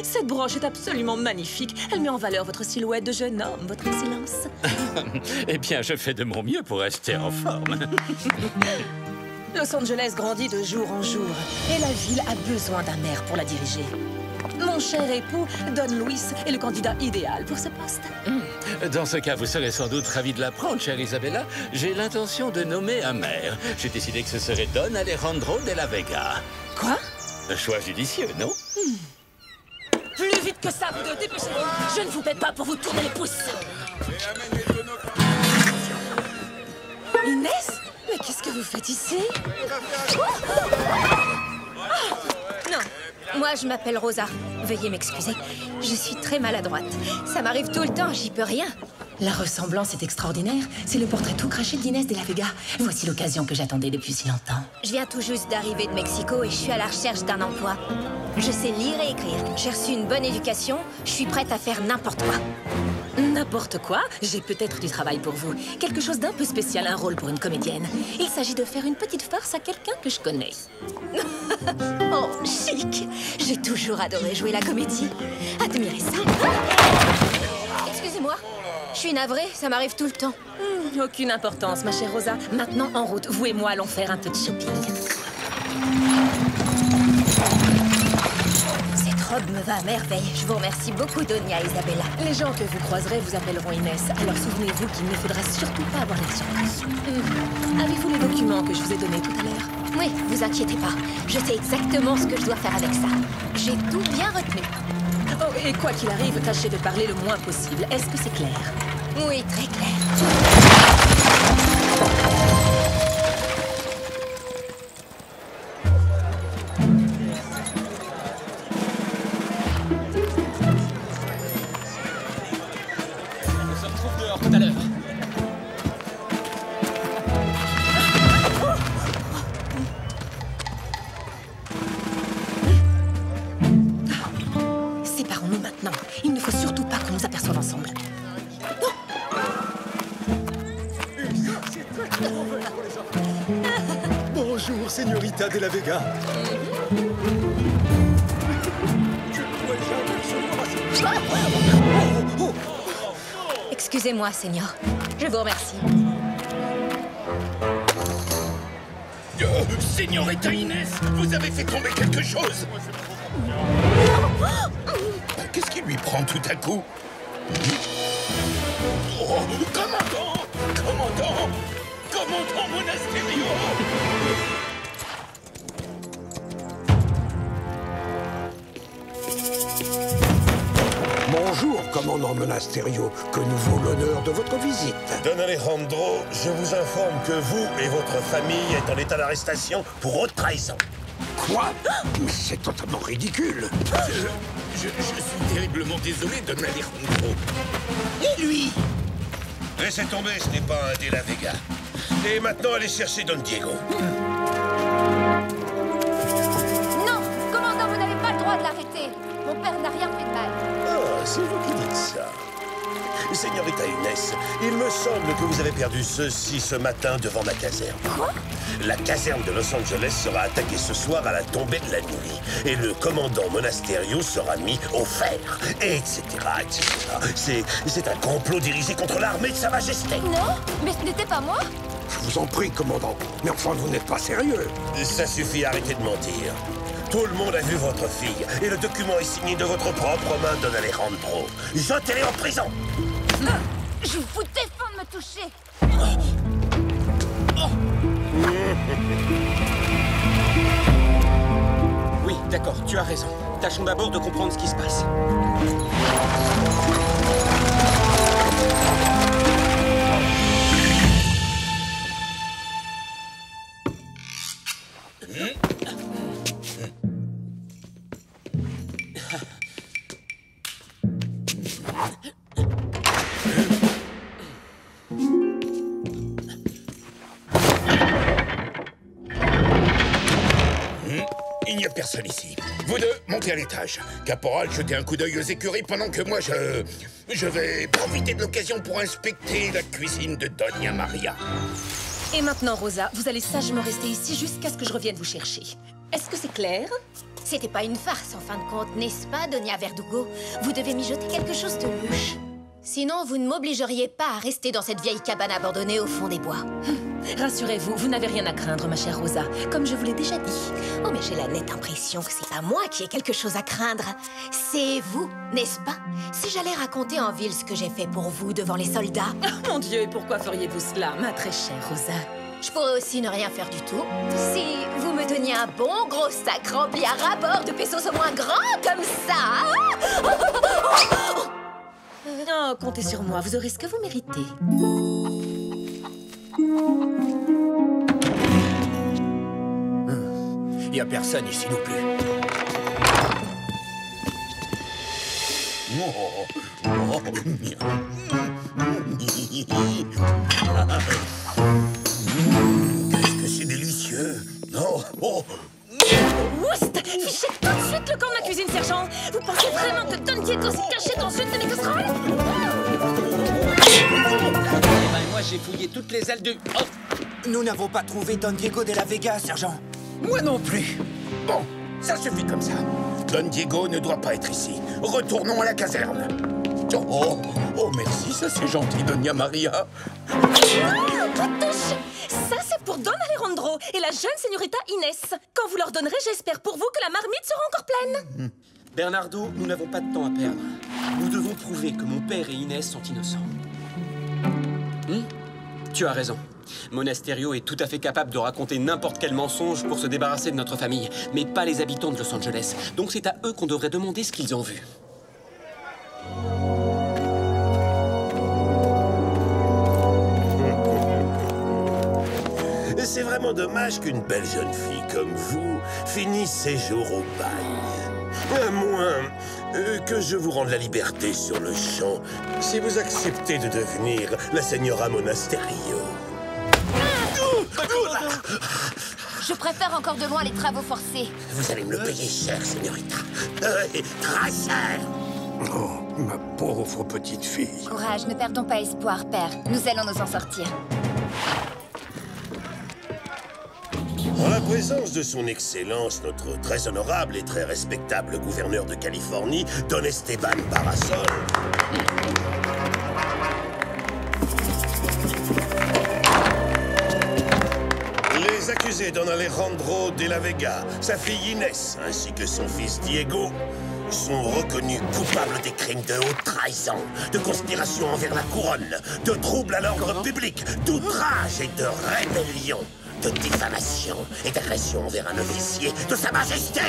Cette broche est absolument magnifique. Elle met en valeur votre silhouette de jeune homme, votre excellence. Eh bien, je fais de mon mieux pour rester en forme. Los Angeles grandit de jour en jour, et la ville a besoin d'un maire pour la diriger. Mon cher époux, Don Luis, est le candidat idéal pour ce poste. Dans ce cas, vous serez sans doute ravi de l'apprendre, chère Isabella. J'ai l'intention de nommer un maire. J'ai décidé que ce serait Don Alejandro de la Vega. Quoi? Un choix judicieux, non? Plus vite que ça, vous deux, dépêchez-vous. Je ne vous paie pas pour vous tourner les pouces. Inès? Mais qu'est-ce que vous faites ici? Non, moi je m'appelle Rosa. Veuillez m'excuser. Je suis très maladroite. Ça m'arrive tout le temps, j'y peux rien. La ressemblance est extraordinaire. C'est le portrait tout craché d'Inès de la Vega. Voici l'occasion que j'attendais depuis si longtemps. Je viens tout juste d'arriver de Mexico et je suis à la recherche d'un emploi. Je sais lire et écrire. J'ai reçu une bonne éducation. Je suis prête à faire n'importe quoi. N'importe quoi? J'ai peut-être du travail pour vous. Quelque chose d'un peu spécial, un rôle pour une comédienne. Il s'agit de faire une petite farce à quelqu'un que je connais. Oh, chic! J'ai toujours adoré jouer la comédie. Admirez ça. Excusez-moi. Je suis navrée, ça m'arrive tout le temps. Aucune importance, ma chère Rosa. Maintenant, en route, vous et moi allons faire un peu de shopping. Cette robe me va à merveille. Je vous remercie beaucoup, Donia Isabella. Les gens que vous croiserez vous appelleront Inès. Alors souvenez-vous qu'il ne faudra surtout pas avoir l'air surpris. Avez-vous les documents que je vous ai donnés tout à l'heure? Oui, vous inquiétez pas. Je sais exactement ce que je dois faire avec ça. J'ai tout bien retenu. Oh, et quoi qu'il arrive, tâchez de parler le moins possible. Est-ce que c'est clair? Oui, très clair. On se retrouve dehors tout à l'heure. Séparons-nous maintenant. Il ne faut surtout pas qu'on nous aperçoive ensemble. Bonjour, Señorita de la Vega. Excusez-moi, Seigneur. Je vous remercie. Señorita Inès, vous avez fait tomber quelque chose. Qu'est-ce qui lui prend tout à coup? Oh, commandant! Commandant! Commandant Monasterio! Bonjour, commandant Monasterio. Que nous vaut l'honneur de votre visite? Don Alejandro, je vous informe que vous et votre famille êtes en état d'arrestation pour haute trahison. Quoi? Mais c'est totalement ridicule. Je suis terriblement désolé, Don Alejandro. Et lui? Laissez tomber, ce n'est pas un de la Vega. Et maintenant, allez chercher Don Diego. Non! Commandant, vous n'avez pas le droit de l'arrêter. Mon père n'a rien fait de mal. Ah, c'est vous qui dites ça. Señorita Inès, il me semble que vous avez perdu ceci ce matin devant ma caserne. Quoi? La caserne de Los Angeles sera attaquée ce soir à la tombée de la nuit. Et le commandant Monasterio sera mis au fer. Etc. C'est un complot dirigé contre l'armée de Sa Majesté. Non, mais ce n'était pas moi. Je vous en prie, commandant. Mais enfin, vous n'êtes pas sérieux. Ça suffit, arrêtez de mentir. Tout le monde a vu votre fille. Et le document est signé de votre propre main, Don Alejandro. Jetez-les en prison. Je vous défends de me toucher. Oui, d'accord, tu as raison. Tâchons d'abord de comprendre ce qui se passe. Il n'y a personne ici. Vous deux, montez à l'étage. Caporal, jetez un coup d'œil aux écuries pendant que moi, je vais profiter de l'occasion pour inspecter la cuisine de Dona Maria. Et maintenant, Rosa, vous allez sagement rester ici jusqu'à ce que je revienne vous chercher. Est-ce que c'est clair? C'était pas une farce, en fin de compte, n'est-ce pas, Donia Verdugo? Vous devez mijoter quelque chose de louche. Sinon, vous ne m'obligeriez pas à rester dans cette vieille cabane abandonnée au fond des bois. Rassurez-vous, vous n'avez rien à craindre, ma chère Rosa, comme je vous l'ai déjà dit. Oh, mais j'ai la nette impression que c'est pas moi qui ai quelque chose à craindre. C'est vous, n'est-ce pas? Si j'allais raconter en ville ce que j'ai fait pour vous devant les soldats... Oh, mon Dieu, et pourquoi feriez-vous cela, ma très chère Rosa? Je pourrais aussi ne rien faire du tout. Si vous me donniez un bon gros sac rempli à ras-bord de pesos au moins grands comme ça... Oh, comptez sur moi, vous aurez ce que vous méritez. Y a personne ici non plus. Qu'est-ce que c'est délicieux. Oh. Oust! Fichez tout de suite le camp de ma cuisine, sergent! Vous pensez vraiment que Don Diego s'est caché dans une de mes casseroles? Moi, j'ai fouillé toutes les ailes du... Oh. Nous n'avons pas trouvé Don Diego de la Vega, sergent. Moi non plus. Bon, ça suffit comme ça. Don Diego ne doit pas être ici. Retournons à la caserne. Oh, merci, ça c'est gentil, Dona Maria. Ça, c'est pour Don Alejandro et la jeune señorita Inès. Quand vous leur donnerez, j'espère pour vous que la marmite sera encore pleine. Bernardo, nous n'avons pas de temps à perdre. Nous devons prouver que mon père et Inès sont innocents. Tu as raison. Monasterio est tout à fait capable de raconter n'importe quel mensonge pour se débarrasser de notre famille, mais pas les habitants de Los Angeles. Donc c'est à eux qu'on devrait demander ce qu'ils ont vu. C'est vraiment dommage qu'une belle jeune fille comme vous finisse ses jours au bail. À moins que je vous rende la liberté sur le champ si vous acceptez de devenir la señora Monasterio. Je préfère encore de loin les travaux forcés. Vous allez me le payer cher, señorita. Très cher. Oh, ma pauvre petite fille. Courage, ne perdons pas espoir, père. Nous allons nous en sortir. En la présence de son Excellence, notre très honorable et très respectable gouverneur de Californie, Don Esteban Parasol. Les accusés Don Alejandro de la Vega, sa fille Inès, ainsi que son fils Diego, sont reconnus coupables des crimes de haute trahison, de conspiration envers la couronne, de trouble à l'ordre public, d'outrage et de rébellion, de diffamation et d'agression envers un officier de Sa Majesté.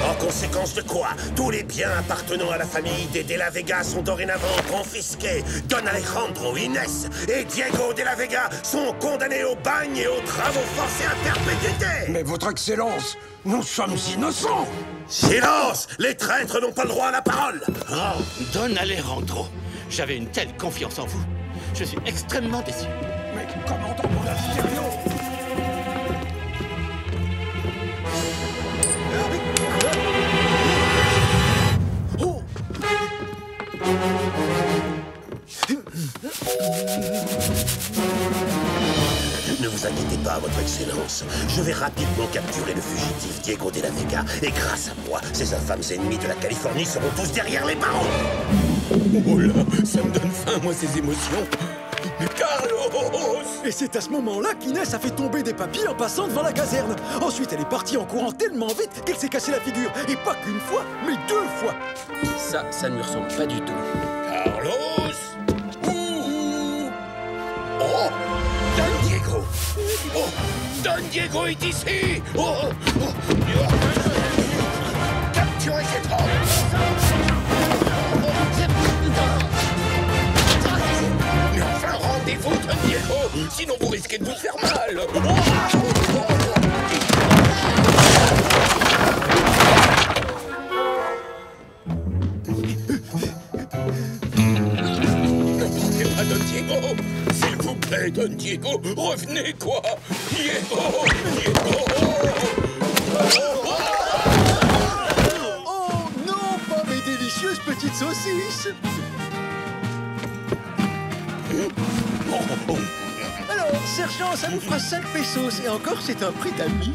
En conséquence de quoi, tous les biens appartenant à la famille des De la Vega sont dorénavant confisqués. Don Alejandro, Inès et Diego de la Vega sont condamnés au bagne et aux travaux forcés à perpétuité. Mais votre Excellence, nous sommes innocents. Silence! Les traîtres n'ont pas le droit à la parole. Oh, Don Alejandro, j'avais une telle confiance en vous. Je suis extrêmement déçu. Mais commandant Monasterio. Ne vous inquiétez pas, votre Excellence. Je vais rapidement capturer le fugitif Diego de la Vega. Et grâce à moi, ces infâmes ennemis de la Californie seront tous derrière les barreaux. Oh là, ça me donne faim, moi, ces émotions. Carlos! Et c'est à ce moment-là qu'Inès a fait tomber des papiers en passant devant la caserne. Ensuite, elle est partie en courant tellement vite qu'elle s'est cassée la figure. Et pas qu'une fois, mais 2 fois. Ça ne lui ressemble pas du tout. Carlos! Oh! Don Diego! Oh! Don Diego est ici! Capturez cet homme! Mais enfin, rendez-vous, Don Diego! Sinon vous risquez de vous faire mal! Don Diego, s'il vous plaît, Don Diego, revenez, quoi. Diego! délicieuses petites saucisses. Alors, sergent, ça vous fera 5 pesos. Et encore, c'est un prix d'amis.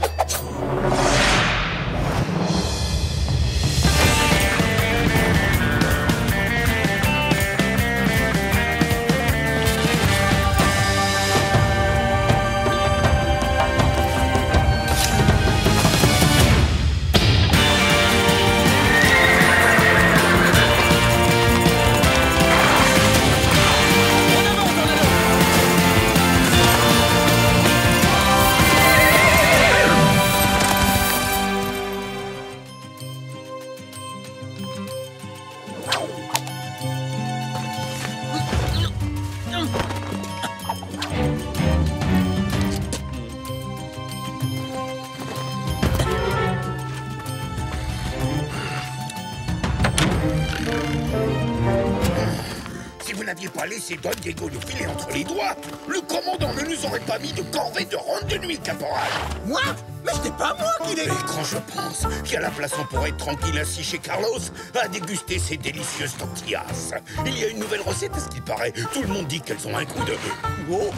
Si vous n'aviez pas laissé Don Diego nous filer entre les doigts, le commandant ne nous aurait pas mis de corvée de ronde de nuit, caporal. Moi? Mais c'était pas moi qui l'ai... Et quand je pense qu'à la place on pourrait être tranquille assis chez Carlos à déguster ces délicieuses tortillas. Il y a une nouvelle recette à ce qu'il paraît. Tout le monde dit qu'elles ont un goût de... Oh!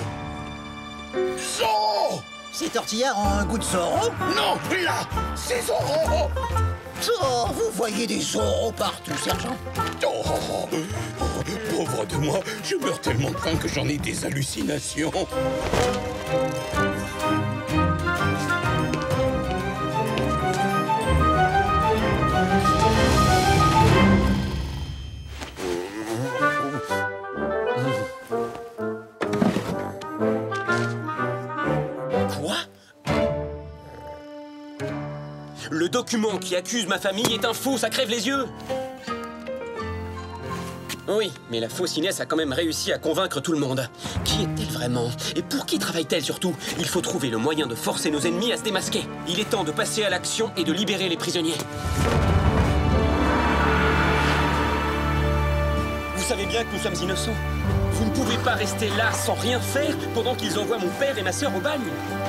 Zorro! Ces tortillas ont un goût de Zorro? Non, là, c'est Zorro! Oh, vous voyez des Zorro partout, sergent? Oh, pauvre de moi, je meurs tellement de faim que j'en ai des hallucinations. Quoi? Le document qui accuse ma famille est un faux, ça crève les yeux. Oui, mais la fausse Inès a quand même réussi à convaincre tout le monde. Qui est-elle vraiment? Et pour qui travaille-t-elle surtout? Il faut trouver le moyen de forcer nos ennemis à se démasquer. Il est temps de passer à l'action et de libérer les prisonniers. Vous savez bien que nous sommes innocents. Vous ne pouvez pas rester là sans rien faire pendant qu'ils envoient mon père et ma sœur au bagne.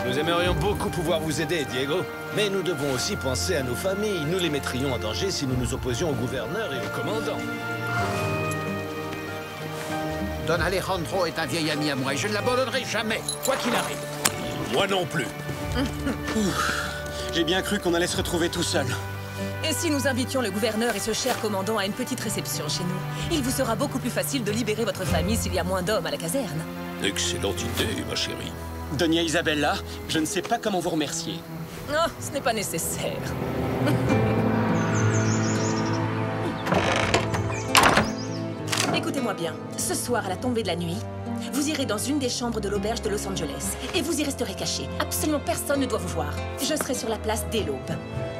Nous aimerions beaucoup pouvoir vous aider, Diego. Mais nous devons aussi penser à nos familles. Nous les mettrions en danger si nous nous opposions au gouverneur et au commandant. Don Alejandro est un vieil ami à moi et je ne l'abandonnerai jamais, quoi qu'il arrive. Moi non plus. J'ai bien cru qu'on allait se retrouver tout seul. Et si nous invitions le gouverneur et ce cher commandant à une petite réception chez nous? Il vous sera beaucoup plus facile de libérer votre famille s'il y a moins d'hommes à la caserne. Excellente idée, ma chérie. Doña Isabella, je ne sais pas comment vous remercier. Oh, ce n'est pas nécessaire. Écoutez-moi bien, ce soir à la tombée de la nuit, vous irez dans une des chambres de l'auberge de Los Angeles et vous y resterez caché. Absolument personne ne doit vous voir. Je serai sur la place dès l'aube.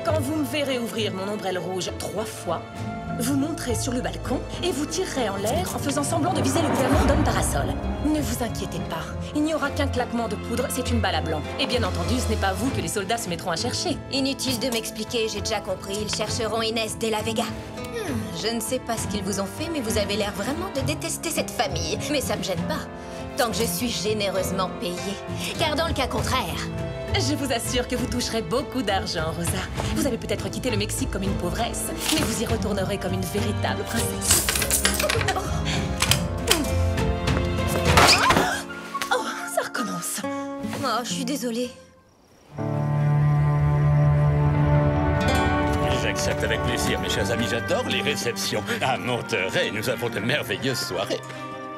Quand vous me verrez ouvrir mon ombrelle rouge 3 fois, vous monterez sur le balcon et vous tirerez en l'air en faisant semblant de viser le gouverneur Don Parasol. Ne vous inquiétez pas, il n'y aura qu'un claquement de poudre, c'est une balle à blanc. Et bien entendu, ce n'est pas vous que les soldats se mettront à chercher. Inutile de m'expliquer, j'ai déjà compris. Ils chercheront Inès de la Vega. Je ne sais pas ce qu'ils vous ont fait, mais vous avez l'air vraiment de détester cette famille. Mais ça me gêne pas, tant que je suis généreusement payée. Car dans le cas contraire... Je vous assure que vous toucherez beaucoup d'argent, Rosa. Vous avez peut-être quitté le Mexique comme une pauvresse, mais vous y retournerez comme une véritable princesse. Oh, ça recommence. Oh, je suis désolée. J'accepte avec plaisir, mes chers amis. J'adore les réceptions. À Monterrey, nous avons de merveilleuses soirées.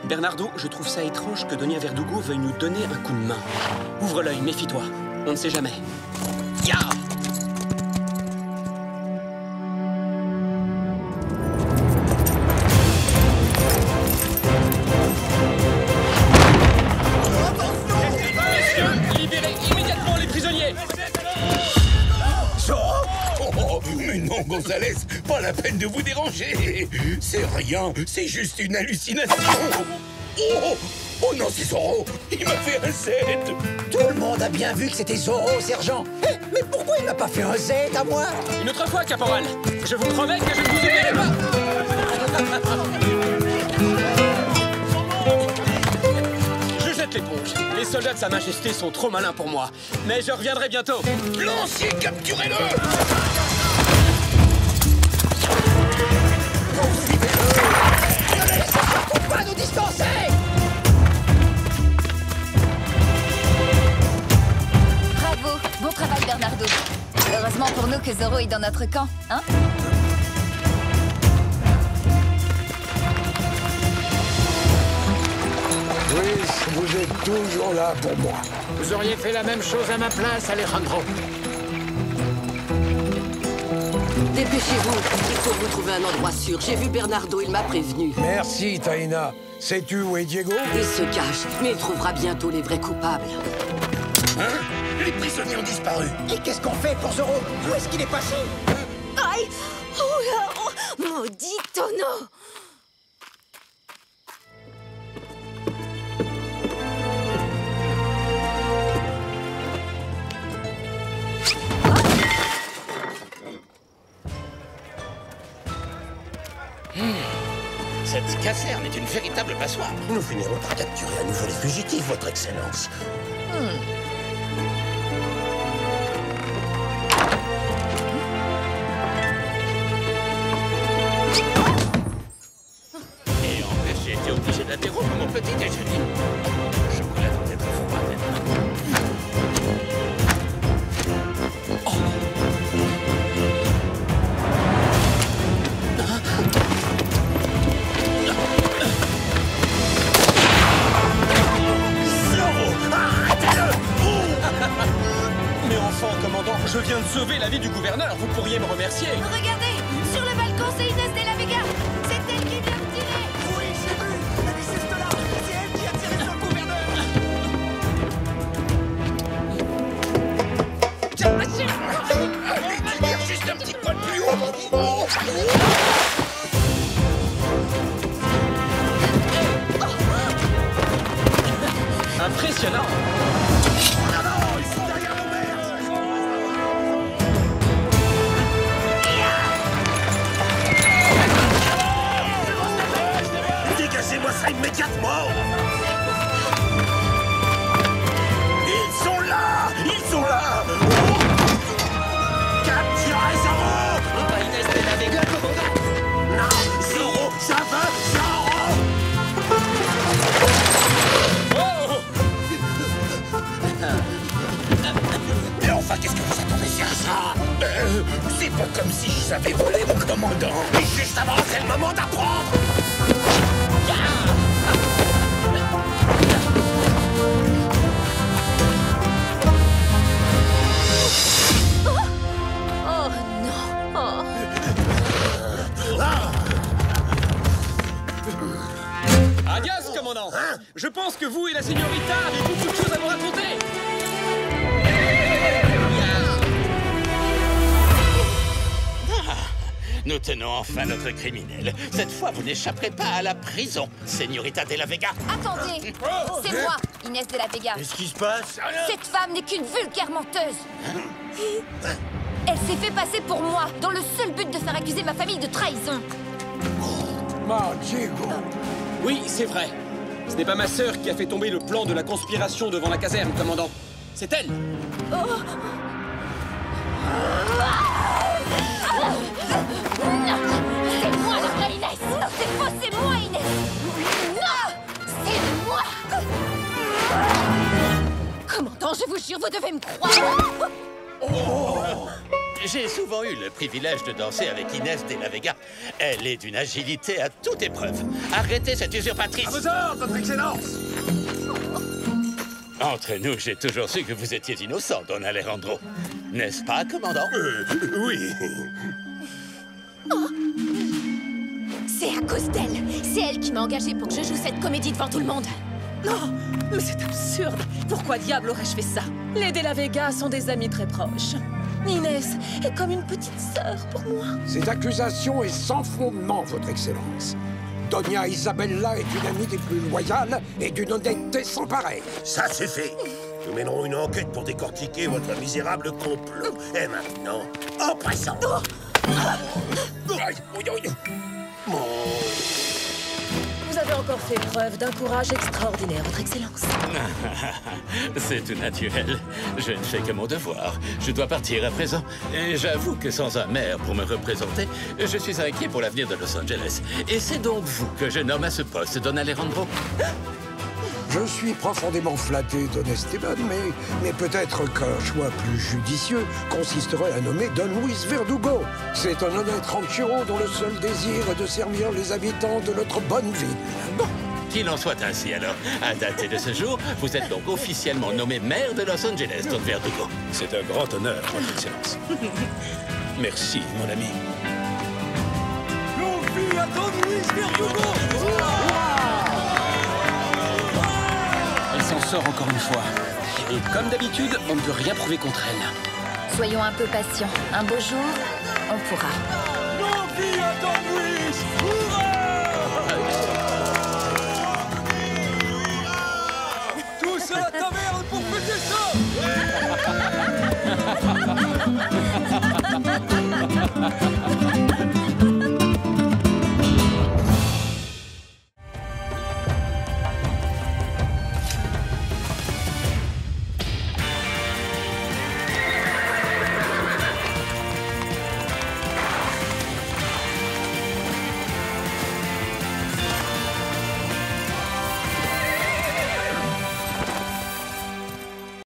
Bernardo, je trouve ça étrange que Doña Verdugo veuille nous donner un coup de main. Ouvre l'œil, méfie-toi. On ne sait jamais. Ya! Messieurs, libérez immédiatement les prisonniers! Oh, mais non, Gonzalez, pas la peine de vous déranger. C'est rien, c'est juste une hallucination. Oh, oh non, c'est Zorro. Il m'a fait un Z. Tout le monde a bien vu que c'était Zorro, sergent. Mais pourquoi il m'a pas fait un Z à moi? Une autre fois, caporal. Je vous promets que je ne vous oublierai pas. Je jette l'éponge. Les soldats de Sa Majesté sont trop malins pour moi. Mais je reviendrai bientôt. Lancier, capturez-le! Zorro est dans notre camp, hein? Oui, vous êtes toujours là pour moi. Vous auriez fait la même chose à ma place, Alejandro. Dépêchez-vous, il faut vous trouver un endroit sûr. J'ai vu Bernardo, il m'a prévenu. Merci, Taina. Sais-tu où est Diego? Il se cache, mais il trouvera bientôt les vrais coupables. Hein? Les prisonniers ont disparu. Et qu'est-ce qu'on fait pour Zorro? Où est-ce qu'il est passé? Aïe! Oh là! Oh, maudit tonneau! Cette caserne est une véritable passoire. Nous finirons par capturer à nouveau les fugitifs, votre excellence. Et en fait, j'ai été obligé d'interrompre mon petit déjeuner. Chocolat doit être froid. Mais enfin, commandant, je viens de sauver la vie du gouverneur. Vous pourriez me remercier. Regardez! Sur le balcon, c'est Inès de la Vega! C'est elle qui vient de tirer! Oui, j'ai vu! La viciste là! C'est elle qui a tiré sur le gouverneur! Allez, tire juste un petit poil plus haut. Impressionnant. Dégagez-moi ça immédiatement! Ils sont là! Ils sont là! Capturez Zorro! Pas Inès de la Vega, commandant. Non! Zorro! Ça va! Zorro! Mais enfin, qu'est-ce que vous attendez à ça? C'est pas comme si je savais voler, mon commandant. Mais juste avant, c'est le moment d'apprendre! Oh non! Oh! Adios, commandant. Je pense que vous et la señorita avez beaucoup de choses à nous raconter. Nous tenons enfin notre criminel. Cette fois, vous n'échapperez pas à la prison, Señorita de la Vega. Attendez! C'est moi, Inès de la Vega. Qu'est-ce qui se passe? Cette femme n'est qu'une vulgaire menteuse. Elle s'est fait passer pour moi, dans le seul but de faire accuser ma famille de trahison. Diego. Oui, c'est vrai. Ce n'est pas ma sœur qui a fait tomber le plan de la conspiration devant la caserne, commandant. C'est elle. C'est moi la vraie Inès! Non, c'est faux, c'est moi Inès! Non! C'est moi! Commandant, je vous jure, vous devez me croire! J'ai souvent eu le privilège de danser avec Inès de la Vega. Elle est d'une agilité à toute épreuve. Arrêtez cette usurpatrice! À vos ordres, votre excellence! Entre nous, j'ai toujours su que vous étiez innocent, Don Alejandro. N'est-ce pas, commandant? Oui. C'est à cause d'elle! C'est elle qui m'a engagée pour que je joue cette comédie devant tout le monde! Non, mais c'est absurde. Pourquoi diable aurais-je fait ça? Les de la Vega sont des amis très proches. Inès est comme une petite sœur pour moi. Cette accusation est sans fondement, votre excellence. Doña Isabella est une amie des plus loyales et d'une honnêteté sans pareille. Ça, c'est fait. Nous mènerons une enquête pour décortiquer votre misérable complot. Et maintenant, en pressant. Vous avez encore fait preuve d'un courage extraordinaire, votre excellence. C'est tout naturel. Je ne fais que mon devoir. Je dois partir à présent. Et j'avoue que sans un maire pour me représenter, je suis inquiet pour l'avenir de Los Angeles. Et c'est donc vous que je nomme à ce poste, Don Alejandro. Je suis profondément flatté, Don Esteban, mais peut-être qu'un choix plus judicieux consisterait à nommer Don Luis Verdugo. C'est un honnête ranchero dont le seul désir est de servir les habitants de notre bonne ville. Bon, qu'il en soit ainsi alors. À dater de ce jour, vous êtes donc officiellement nommé maire de Los Angeles, Don Verdugo. C'est un grand honneur, Votre Excellence. Merci, mon ami. Longue vie à Don Luis Verdugo! Elle s'en sort encore une fois. Et comme d'habitude, on ne peut rien prouver contre elle. Soyons un peu patients. Un beau jour, on pourra.